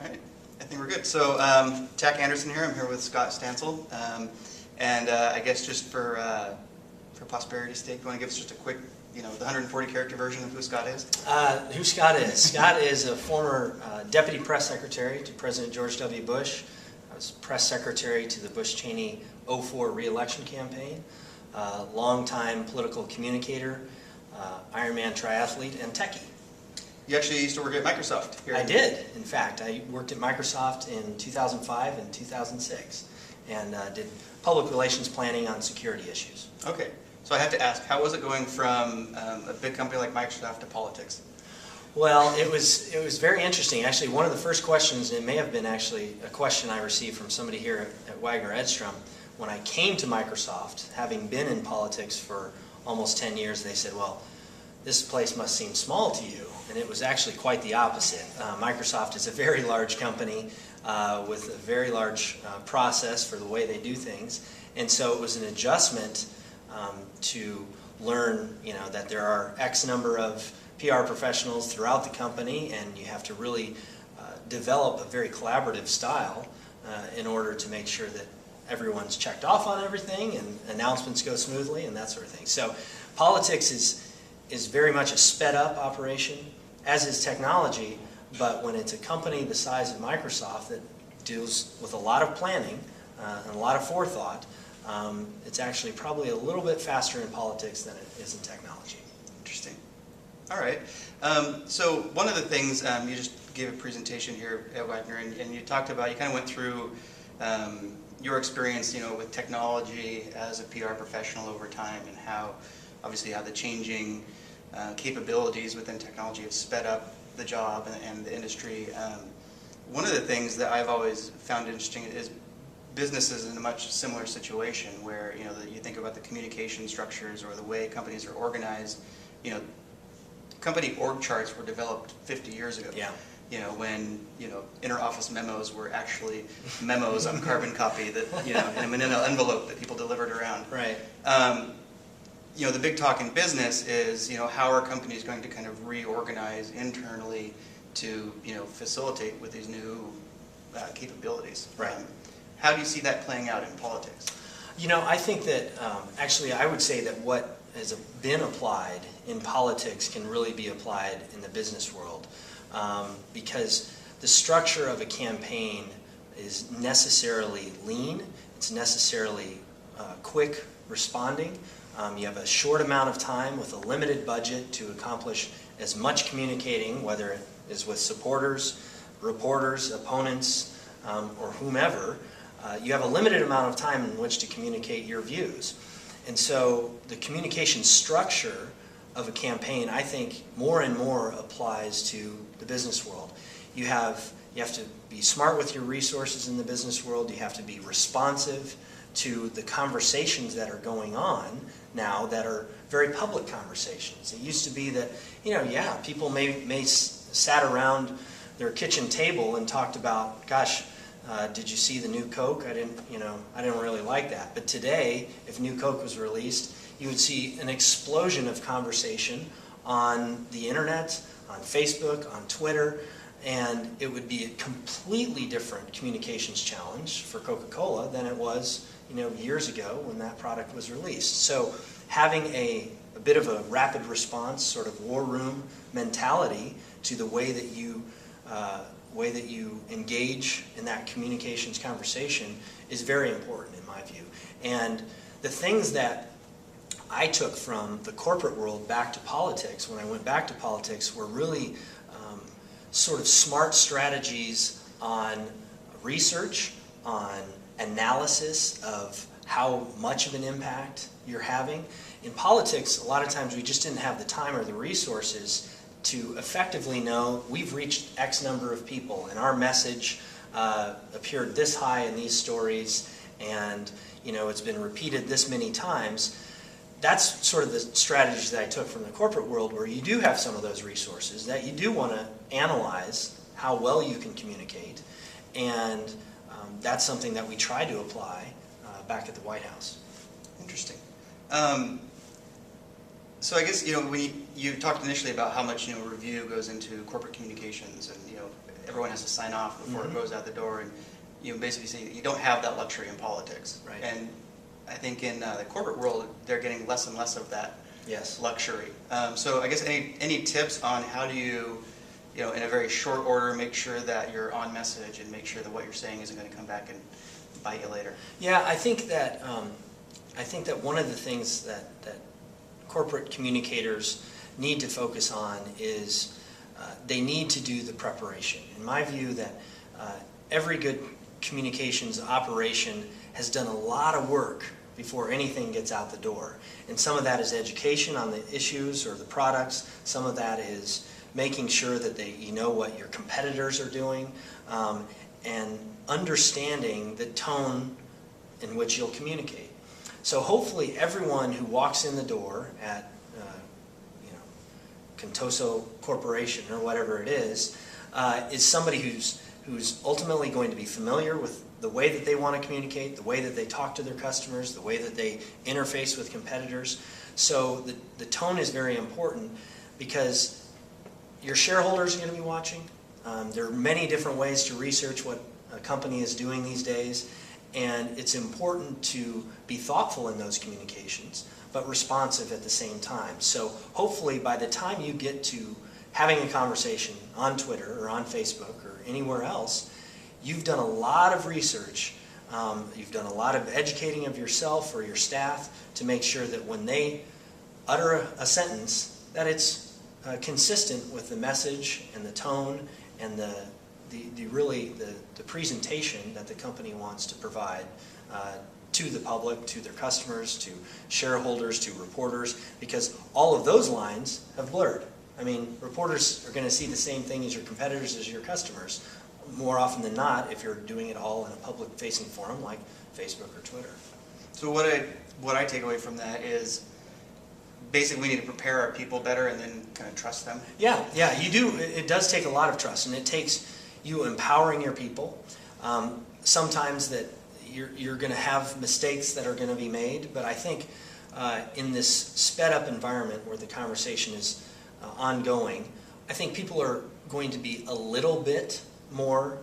All right, I think we're good. So, Tac Anderson here. I'm here with Scott Stanzel, and I guess just for posperity's sake, you want to give us just a quick, the 140 character version of who Scott is? Who Scott is? Scott is a former deputy press secretary to President George W. Bush. I was press secretary to the Bush-Cheney 04 re-election campaign. Longtime political communicator, Ironman triathlete, and techie. You actually used to work at Microsoft here. I did, in fact. I worked at Microsoft in 2005 and 2006 and did public relations planning on security issues. Okay. So I have to ask, how was it going from a big company like Microsoft to politics? Well, it was very interesting. Actually, one of the first questions, and it may have been actually a question I received from somebody here at Waggener Edstrom, when I came to Microsoft, having been in politics for almost 10 years, they said, well, this place must seem small to you. And it was actually quite the opposite. Microsoft is a very large company with a very large process for the way they do things. And so it was an adjustment to learn, that there are X number of PR professionals throughout the company, and you have to really develop a very collaborative style in order to make sure that everyone's checked off on everything and announcements go smoothly and that sort of thing. So politics is very much a sped up operation, as is technology, but when it's a company the size of Microsoft that deals with a lot of planning and a lot of forethought, it's actually probably a little bit faster in politics than it is in technology. Interesting. All right. So one of the things, you just gave a presentation here at Waggener, and you talked about, you kind of went through your experience, with technology as a PR professional over time, and how, obviously, how the changing capabilities within technology have sped up the job and the industry. One of the things that I've always found interesting is businesses in a much similar situation where, you think about the communication structures or the way companies are organized. Company org charts were developed 50 years ago. Yeah. When, inter-office memos were actually memos on carbon copy that, in a manila envelope that people delivered around. Right. The big talk in business is, how are companies going to kind of reorganize internally to, facilitate with these new capabilities. Right. How do you see that playing out in politics? I think that actually I would say that what has been applied in politics can really be applied in the business world, because the structure of a campaign is necessarily lean, it's necessarily quick responding. You have a short amount of time with a limited budget to accomplish as much communicating, whether it is with supporters, reporters, opponents, or whomever. You have a limited amount of time in which to communicate your views. And so the communication structure of a campaign, I think, more and more applies to the business world. You have to be smart with your resources in the business world. You have to be responsive to the conversations that are going on now that are very public conversations. It used to be that, people may sat around their kitchen table and talked about, gosh, did you see the new Coke? I didn't really like that. But today, if new Coke was released, you would see an explosion of conversation on the internet, on Facebook, on Twitter, and it would be a completely different communications challenge for Coca-Cola than it was, years ago when that product was released. So having a bit of a rapid response, sort of war room mentality to the way that you engage in that communications conversation is very important in my view. And the things that I took from the corporate world back to politics, when I went back to politics, were really sort of smart strategies on research, on analysis of how much of an impact you're having. In politics, a lot of times we just didn't have the time or the resources to effectively know we've reached X number of people and our message appeared this high in these stories, and it's been repeated this many times. That's sort of the strategies that I took from the corporate world, where you do have some of those resources that you do want to analyze how well you can communicate, and that's something that we try to apply back at the White House. Interesting. So I guess, you talked initially about how much, review goes into corporate communications, and, everyone has to sign off before it goes out the door, and basically say you don't have that luxury in politics. Right. And I think in the corporate world, they're getting less and less of that luxury. So I guess any tips on how do you, in a very short order, make sure that you're on message and make sure that what you're saying isn't going to come back and bite you later? Yeah, I think that one of the things that corporate communicators need to focus on is they need to do the preparation. In my view, that every good communications operation has done a lot of work before anything gets out the door. And some of that is education on the issues or the products. Some of that is making sure that you know what your competitors are doing, and understanding the tone in which you'll communicate. So hopefully everyone who walks in the door at Contoso Corporation or whatever it is somebody who's ultimately going to be familiar with the way that they want to communicate, the way that they talk to their customers, the way that they interface with competitors. So the tone is very important, because your shareholders are going to be watching. There are many different ways to research what a company is doing these days, and it's important to be thoughtful in those communications, but responsive at the same time. So hopefully by the time you get to having a conversation on Twitter or on Facebook or anywhere else, you've done a lot of research, you've done a lot of educating of yourself or your staff to make sure that when they utter a sentence, that it's consistent with the message and the tone and the presentation that the company wants to provide to the public, to their customers, to shareholders, to reporters, because all of those lines have blurred. I mean, reporters are going to see the same thing as your competitors, as your customers, more often than not, if you're doing it all in a public-facing forum like Facebook or Twitter. So what I take away from that is basically we need to prepare our people better and then kind of trust them. Yeah, you do. It does take a lot of trust, and it takes you empowering your people. Sometimes that you're going to have mistakes that are going to be made, but I think in this sped-up environment where the conversation is ongoing, I think people are going to be a little bit more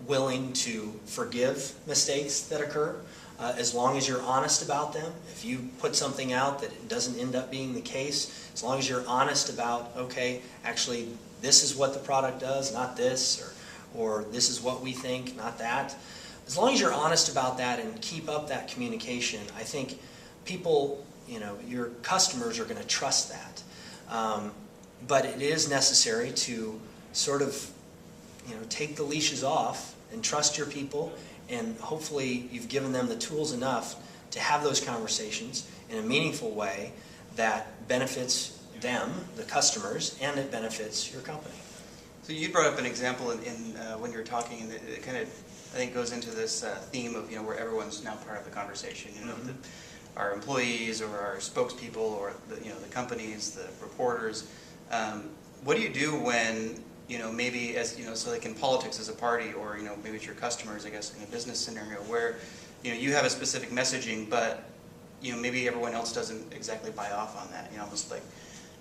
willing to forgive mistakes that occur, as long as you're honest about them. If you put something out that it doesn't end up being the case, as long as you're honest about, okay, actually this is what the product does, not this, or this is what we think, not that. As long as you're honest about that and keep up that communication, I think people, your customers are going to trust that. But it is necessary to sort of, take the leashes off and trust your people, and hopefully you've given them the tools enough to have those conversations in a meaningful way that benefits them, the customers, and it benefits your company. So you brought up an example in when you were talking, and it kind of, I think, goes into this theme of where everyone's now part of the conversation. Our employees or our spokespeople or the companies, the reporters. What do you do when maybe as so like in politics as a party, or maybe it's your customers, I guess, in a business scenario where you have a specific messaging, but maybe everyone else doesn't exactly buy off on that. Almost like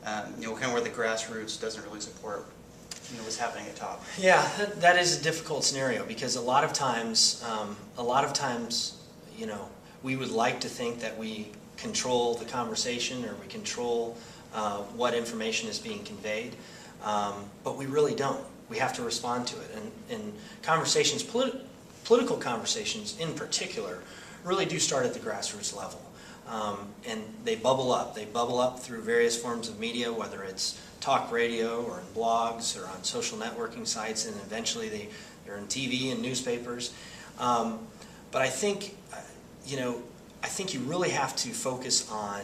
kind of where the grassroots doesn't really support what's happening at top. Yeah, that is a difficult scenario, because a lot of times, we would like to think that we control the conversation, or we control what information is being conveyed, but we really don't. We have to respond to it. And conversations, political conversations in particular, really do start at the grassroots level. And they bubble up. They bubble up through various forms of media, whether it's talk radio or in blogs or on social networking sites, and eventually they're in TV and newspapers. But I think, you really have to focus on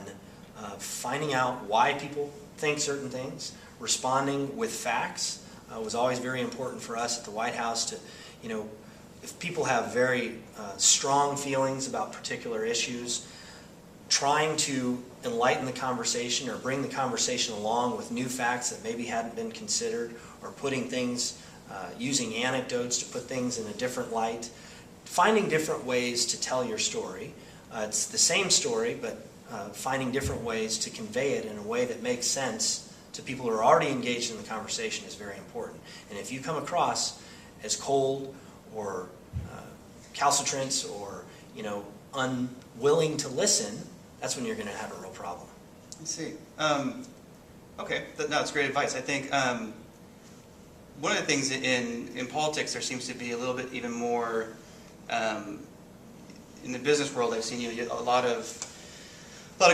finding out why people think certain things. Responding with facts was always very important for us at the White House to, if people have very strong feelings about particular issues, trying to enlighten the conversation or bring the conversation along with new facts that maybe hadn't been considered, or putting things, using anecdotes to put things in a different light, finding different ways to tell your story. It's the same story, but finding different ways to convey it in a way that makes sense to people who are already engaged in the conversation is very important. And if you come across as cold or calcitrant or unwilling to listen, that's when you're going to have a real problem. I see. Okay, that's great advice. I think one of the things in politics, there seems to be a little bit even more, in the business world, I've seen a lot of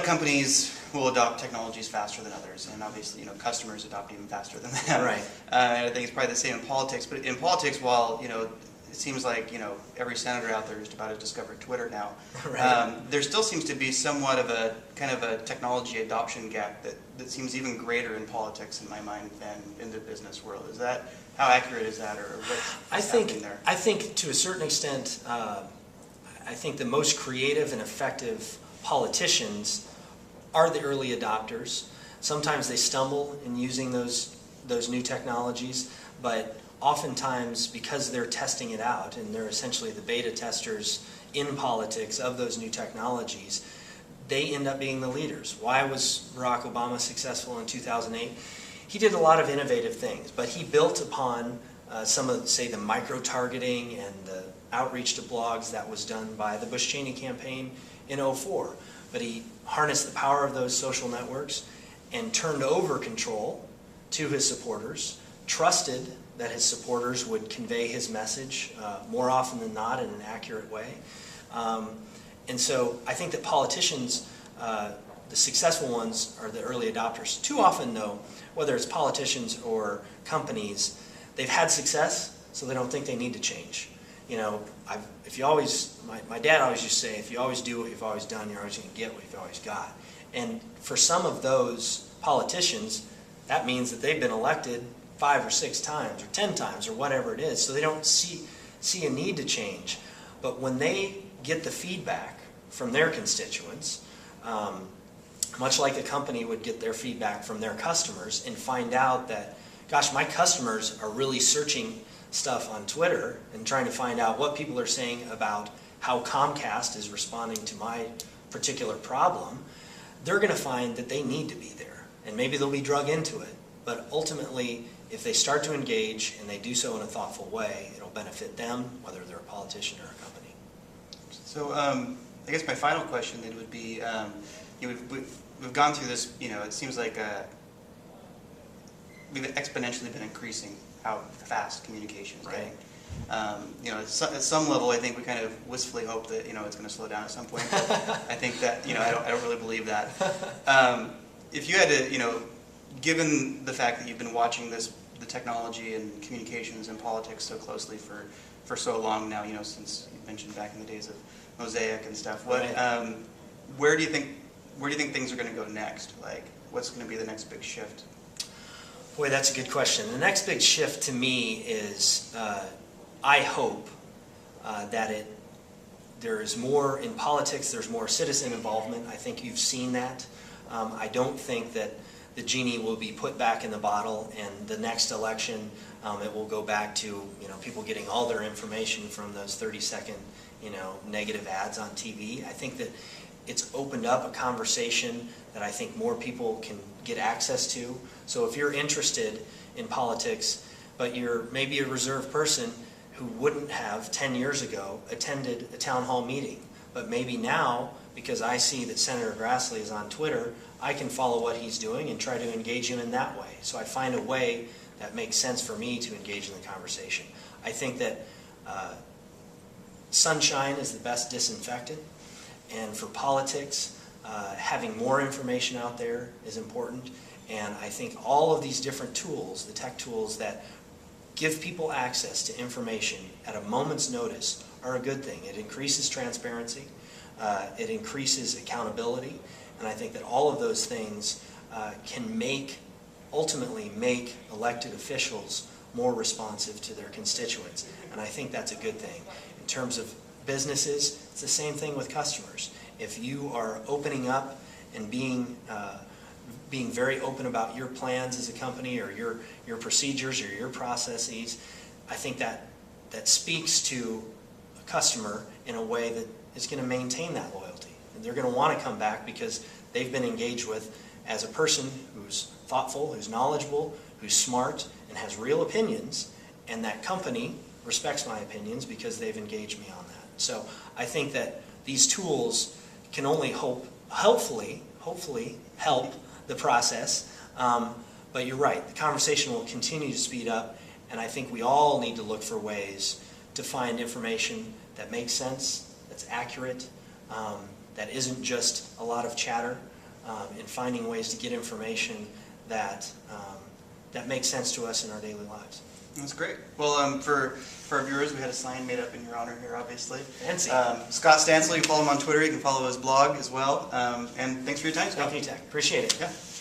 companies will adopt technologies faster than others, and obviously, customers adopt even faster than that. Right. And I think it's probably the same in politics. But in politics, while it seems like every senator out there just about to discover Twitter now, Right. there still seems to be somewhat of a kind of a technology adoption gap that seems even greater in politics in my mind than in the business world. Is that, how accurate is that, or what's happening there? I think to a certain extent, I think the most creative and effective politicians are the early adopters. Sometimes they stumble in using those new technologies, but oftentimes because they're testing it out and they're essentially the beta testers in politics of those new technologies, they end up being the leaders. Why was Barack Obama successful in 2008? He did a lot of innovative things, but he built upon some of, say, the micro-targeting and the outreach to blogs that was done by the Bush-Cheney campaign in 2004. But he harnessed the power of those social networks and turned over control to his supporters, trusted that his supporters would convey his message more often than not in an accurate way. And so I think that politicians, the successful ones, are the early adopters. Too often, though, whether it's politicians or companies, they've had success, so they don't think they need to change. If you always, my dad always used to say, if you always do what you've always done, you're always going to get what you've always got. And for some of those politicians, that means that they've been elected 5 or 6 times or 10 times or whatever it is, so they don't see a need to change. But when they get the feedback from their constituents, much like a company would get their feedback from their customers and find out that, gosh, my customers are really searching stuff on Twitter and trying to find out what people are saying about how Comcast is responding to my particular problem, they're going to find that they need to be there. And maybe they'll be drug into it. But ultimately, if they start to engage and they do so in a thoughtful way, it'll benefit them, whether they're a politician or a company. So I guess my final question then would be, we've gone through this, it seems like we've exponentially been increasing how fast communication is getting. At some level, I think we kind of wistfully hope that it's going to slow down at some point. But I think that I don't really believe that. If you had to, given the fact that you've been watching the technology and communications and politics so closely for so long now, since you mentioned back in the days of Mosaic and stuff, where do you think things are going to go next? Like, what's going to be the next big shift? Boy, that's a good question. The next big shift to me is, I hope that there is more in politics, there's more citizen involvement. I think you've seen that. I don't think that the genie will be put back in the bottle and the next election it will go back to people getting all their information from those 30-second negative ads on TV. I think that it's opened up a conversation that I think more people can get access to. So if you're interested in politics, but you're maybe a reserved person who wouldn't have 10 years ago attended a town hall meeting, but maybe now, because I see that Senator Grassley is on Twitter, I can follow what he's doing and try to engage him in that way. So I find a way that makes sense for me to engage in the conversation. I think that sunshine is the best disinfectant, and for politics, having more information out there is important. And I think all of these different tools, the tech tools that give people access to information at a moment's notice, are a good thing. It increases transparency, it increases accountability, and I think that all of those things can ultimately make elected officials more responsive to their constituents. And I think that's a good thing. In terms of businesses, it's the same thing with customers. If you are opening up and being very open about your plans as a company or your procedures or your processes, I think that speaks to a customer in a way that is going to maintain that loyalty. And they're going to want to come back because they've been engaged with as a person who's thoughtful, who's knowledgeable, who's smart, and has real opinions, and that company respects my opinions because they've engaged me on that. So I think that these tools can only hopefully help the process. But you're right, the conversation will continue to speed up, and I think we all need to look for ways to find information that makes sense, that's accurate, that isn't just a lot of chatter, and finding ways to get information that makes sense to us in our daily lives. That's great. Well, for our viewers, we had a sign made up in your honor here, obviously. Fancy. Scott Stanzel, you can follow him on Twitter, you can follow his blog as well. And thanks for your time, Scott. Thank you, Tac. Appreciate it. Yeah.